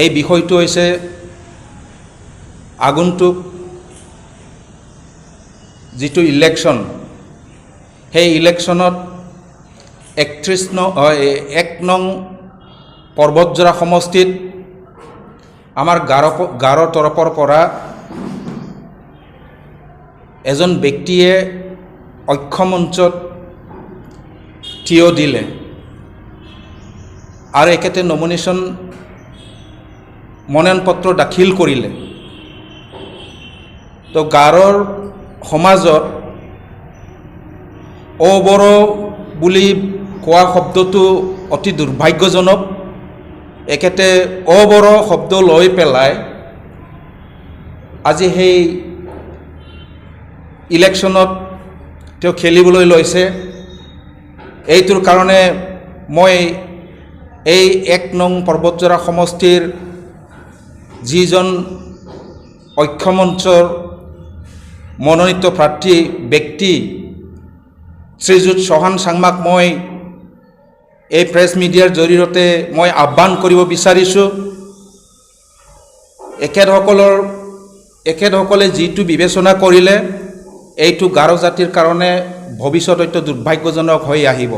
এই বিষয়টো হৈছে আগন্তুক যিটো ইলেকশ্যন, সেই ইলেকশ্যনত 1 নং পৰ্বতজোৰা সমষ্টিত আমাৰ গাঁৱৰ তৰফৰ পৰা এজন ব্যক্তিয়ে ঐক্যমঞ্চত থিয় দিলে আৰু একেতে মনোনয়ন পত্ৰ দাখিল কৰিলে। তো গাঁৱৰ সমাজত অবৰ বুলি কোৱা শব্দটো অতি দুৰ্ভাগ্যজনক। একেতে অবৰ শব্দ লৈ পেলাই আজি সেই ইলেকশ্যনত তেওঁ খেলিবলৈ লৈছে। এইটোৰ কাৰণে মই এই 1 নং পৰ্বতজোৰা সমষ্টিৰ যিজন ঐক্যমঞ্চৰ মনোনীত প্ৰাৰ্থী ব্যক্তি শ্ৰীযুত চৌহান চাংমাক মই এই প্ৰেছ মিডিয়াৰ জৰিয়তে মই আহ্বান কৰিব বিচাৰিছোঁ, এখেতসকলে যিটো বিবেচনা কৰিলে এইটো গাৰো জাতিৰ কাৰণে ভৱিষ্যত অত্যন্ত দুৰ্ভাগ্যজনক হৈ আহিব।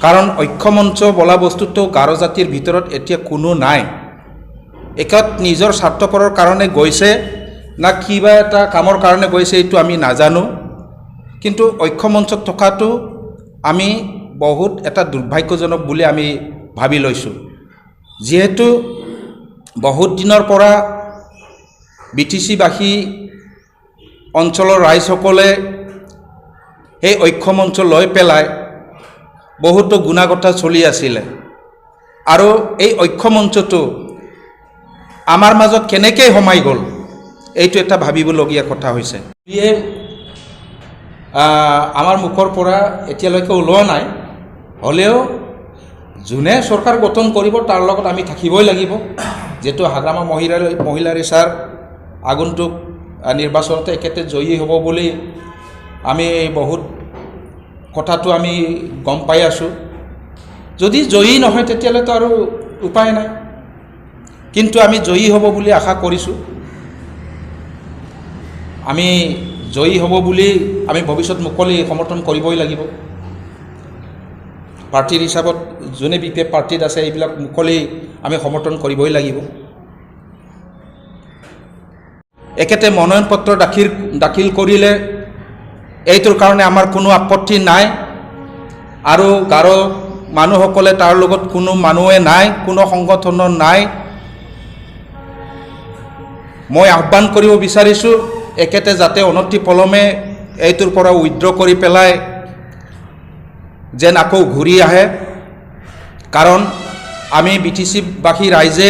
কাৰণ ঐক্যমঞ্চ বোলা বস্তুটো গাৰো জাতিৰ ভিতৰত এতিয়া কোনো নাই। এখেত নিজৰ স্বাৰ্থপৰৰ কাৰণে গৈছে না কিবা এটা কামৰ কাৰণে গৈছে এইটো আমি নাজানো, কিন্তু ঐক্যমঞ্চত থকাটো আমি বহুত এটা দুৰ্ভাগ্যজনক বুলি আমি ভাবি লৈছোঁ। যিহেতু বহুত দিনৰ পৰা BTC-বাসী অঞ্চলৰ ৰাইজসকলে সেই ঐক্যমঞ্চ লৈ পেলাই বহুতো গুণাগতা চলি আছিলে আৰু এই ঐক্যমঞ্চটো আমাৰ মাজত কেনেকৈ সোমাই গ'ল এইটো এটা ভাবিবলগীয়া কথা হৈছে। আমাৰ মুখৰ পৰা এতিয়ালৈকে ওলোৱা নাই, হ'লেও যোনে চৰকাৰ গঠন কৰিব তাৰ লগত আমি থাকিবই লাগিব। যিহেতু হাগ্ৰামা মহিলা ৰিচাৰ আগন্তুক নিৰ্বাচনতে একেতে জয়ী হ'ব বুলি আমি বহুত কথাটো আমি গম পাই আছোঁ। যদি জয়ী নহয় তেতিয়াহ'লেতো আৰু উপায় নাই, কিন্তু আমি জয়ী হ'ব বুলি আশা কৰিছোঁ। আমি জয়ী হ'ব বুলি আমি ভৱিষ্যত মুকলি সমৰ্থন কৰিবই লাগিব। পাৰ্টিৰ হিচাপত যোনে BPF পাৰ্টিত আছে এইবিলাক মুকলি আমি সমৰ্থন কৰিবই লাগিব। একেতে মনোনয়ন পত্ৰ দাখিল কৰিলে এইটোৰ কাৰণে আমাৰ কোনো আপত্তি নাই আৰু গাৰো মানুহসকলে তাৰ লগত কোনো মানুহে নাই, কোনো সংগঠনৰ নাই। মই আহ্বান কৰিব বিচাৰিছোঁ একেতে যাতে অনতি পলমে এইটোৰ পৰা উইথড্ৰ কৰি পেলাই যেন আকৌ ঘূৰি আহে। কাৰণ আমি BTC-বাসী ৰাইজে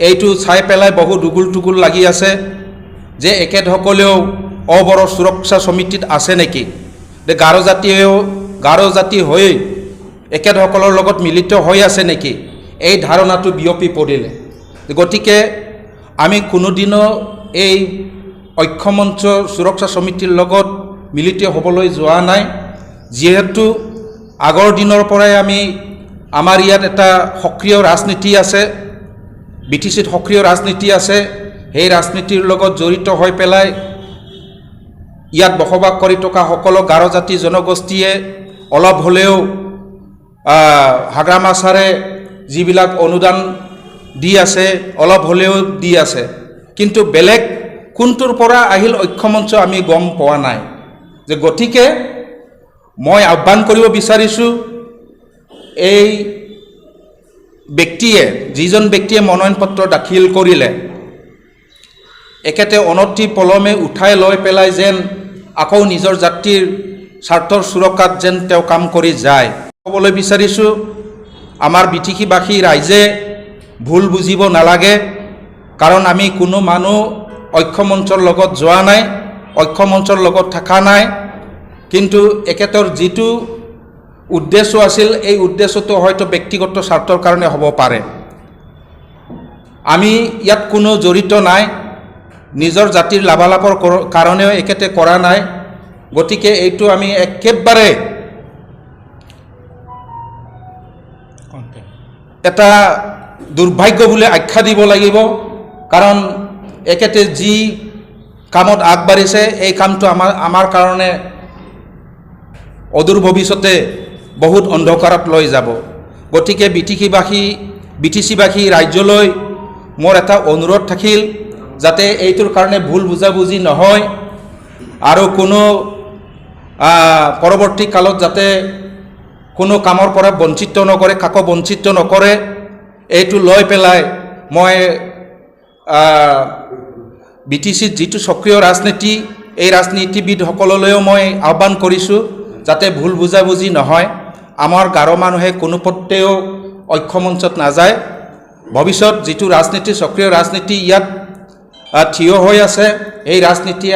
এইটো চাই পেলাই বহু দুগুল লাগি আছে যে একেসকলেও অবৰ সুৰক্ষা সমিতিত আছে নেকি, যে গাৰো জাতি হৈ একেসকলৰ লগত মিলিত হৈ আছে নেকি, এই ধাৰণাটো বিয়পি পৰিলে। গতিকে আমি কোনোদিনো এই ঐক্যমঞ্চ সুৰক্ষা সমিতিৰ লগত মিলিত হ'বলৈ যোৱা নাই। যিহেতু আগৰ দিনৰ পৰাই আমাৰ ইয়াত এটা সক্ৰিয় ৰাজনীতি আছে, BTC-ত সক্ৰিয় ৰাজনীতি আছে। সেই ৰাজনীতিৰ লগত জড়িত হৈ পেলাই ইয়াত বসবাস কৰি থকা সকলো গাৰো জাতি জনগোষ্ঠীয়ে অলপ হ'লেও হাগ্ৰামা ছাৰে যিবিলাক অনুদান দি আছে অলপ হ'লেও দি আছে, কিন্তু বেলেগ কোনটোৰ পৰা আহিল ঐক্যমঞ্চ আমি গম পোৱা নাই। যে গতিকে মই আহ্বান কৰিব বিচাৰিছোঁ এই যিজন ব্যক্তিয়ে মনোনয়ন পত্ৰ দাখিল কৰিলে একেতে অনতি পলমে উঠাই লৈ পেলাই যেন আকৌ নিজৰ জাতিৰ স্বাৰ্থৰ সুৰক্ষাত যেন তেওঁ কাম কৰি যায়। ক'বলৈ বিচাৰিছোঁ আমাৰ BTC-বাসী ৰাইজে ভুল বুজিব নালাগে, কাৰণ আমি কোনো মানুহ ঐক্যমঞ্চৰ লগত যোৱা নাই, ঐক্যমঞ্চৰ লগত থকা নাই, কিন্তু একেতৰ যিটো উদ্দেশ্য আছিল এই উদ্দেশ্যটো হয়তো ব্যক্তিগত স্বাৰ্থৰ কাৰণে হ'ব পাৰে। আমি ইয়াত কোনো জড়িত নাই, নিজৰ জাতিৰ লাভালাভৰ কাৰণেও একেতে কৰা নাই। গতিকে এইটো আমি একেবাৰে এটা দুৰ্ভাগ্য বুলি আখ্যা দিব লাগিব কাৰণ একেতে যি কামত আগবাঢ়িছে এই কামটো আমাৰ কাৰণে অদূৰ ভৱিষ্যতে বহুত অন্ধকাৰত লৈ যাব গতিকে বিটিচিবাসী ৰাজ্যলৈ মোৰ এটা অনুৰোধ থাকিল যাতে এইটোৰ কাৰণে ভুল বুজাবুজি নহয় আৰু কোনো পৰৱৰ্তী কালত যাতে কোনো কামৰ পৰা বঞ্চিত নকৰে কাকো বঞ্চিত নকৰে এইটো লৈ পেলাই মই বিটিচিত যিটো সক্ৰিয় ৰাজনীতি এই ৰাজনীতিবিদসকললৈও মই আহ্বান কৰিছোঁ যাতে ভুল বুজাবুজি নহয় আমাৰ গাৰো মানুহে কোনো পৰ্যায়তেও ঐক্যমঞ্চত নাযায় ভৱিষ্যত যিটো ৰাজনীতি সক্ৰিয় ৰাজনীতি ইয়াত থিয় হৈ আছে এই ৰাজনীতিয়ে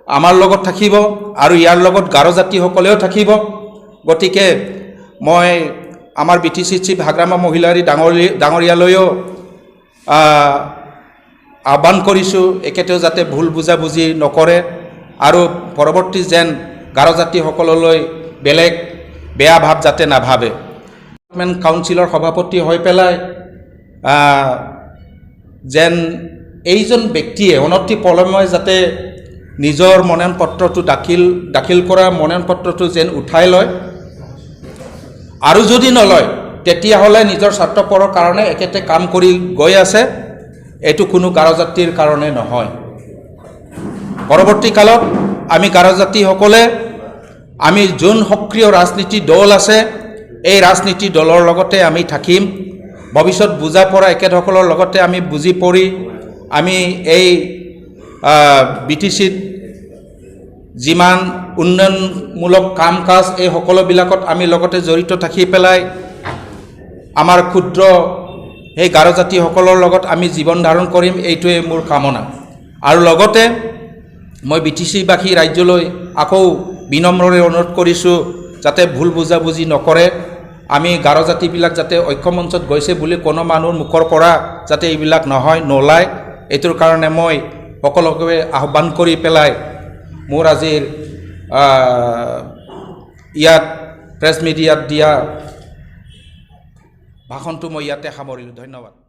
আমাৰ লগত থাকিব আৰু ইয়াৰ লগত গাৰো জাতিসকলেও থাকিব গতিকে মই আমাৰ বিটিচি চিফ হাগ্ৰামা মহিলাৰী ডাঙৰীয়ালৈও আহ্বান কৰিছোঁ একেতেও যাতে ভুল বুজাবুজি নকৰে আৰু পৰৱৰ্তী যেন গাৰো জাতিসকললৈ বেলেগ বেয়া ভাৱ যাতে নাভাবে ডেভেলপমেণ্ট কাউন্সিলৰ সভাপতি হৈ পেলাই যেন এইজন ব্যক্তিয়ে অনতি পলমে যাতে নিজৰ মনোনয়ন পত্ৰটো দাখিল কৰা মনোনয়ন পত্ৰটো যেন উঠাই লয় আৰু যদি নলয় তেতিয়াহ'লে নিজৰ স্বাৰ্থপৰৰ কাৰণে একেতে কাম কৰি গৈ আছে এইটো কোনো গাৰো জাতিৰ কাৰণে নহয় পৰৱৰ্তী কালত আমি গাৰো জাতিসকলে আমি যোন সক্ৰিয় ৰাজনীতি দল আছে এই ৰাজনীতি দলৰ লগতে আমি থাকিম ভৱিষ্যত বুজা পৰা একেসকলৰ লগতে আমি বুজি পৰি আমি এই বিটিচিত যিমান উন্নয়নমূলক কাম কাজ এই সকলোবিলাকত আমি লগতে জড়িত থাকি পেলাই আমাৰ ক্ষুদ্ৰ এই গাৰো জাতিসকলৰ লগত আমি জীৱন ধাৰণ কৰিম এইটোৱে মোৰ কামনা আৰু লগতে মই বিটিচিবাসী ৰাজ্যলৈ আকৌ বিনম্ৰৰে অনুৰোধ কৰিছোঁ যাতে ভুল বুজাবুজি নকৰে আমি গাৰো জাতিবিলাক যাতে ঐক্যমঞ্চত গৈছে বুলি কোনো মানুহৰ মুখৰ পৰা যাতে এইবিলাক নহয় নোলায় এইটোৰ কাৰণে মই সকলোকে আহ্বান কৰি পেলাই মোৰ আজিৰ ইয়াত প্ৰেছ মিডিয়াত দিয়া ভাষণটো মই ইয়াতে সামৰিলোঁ ধন্যবাদ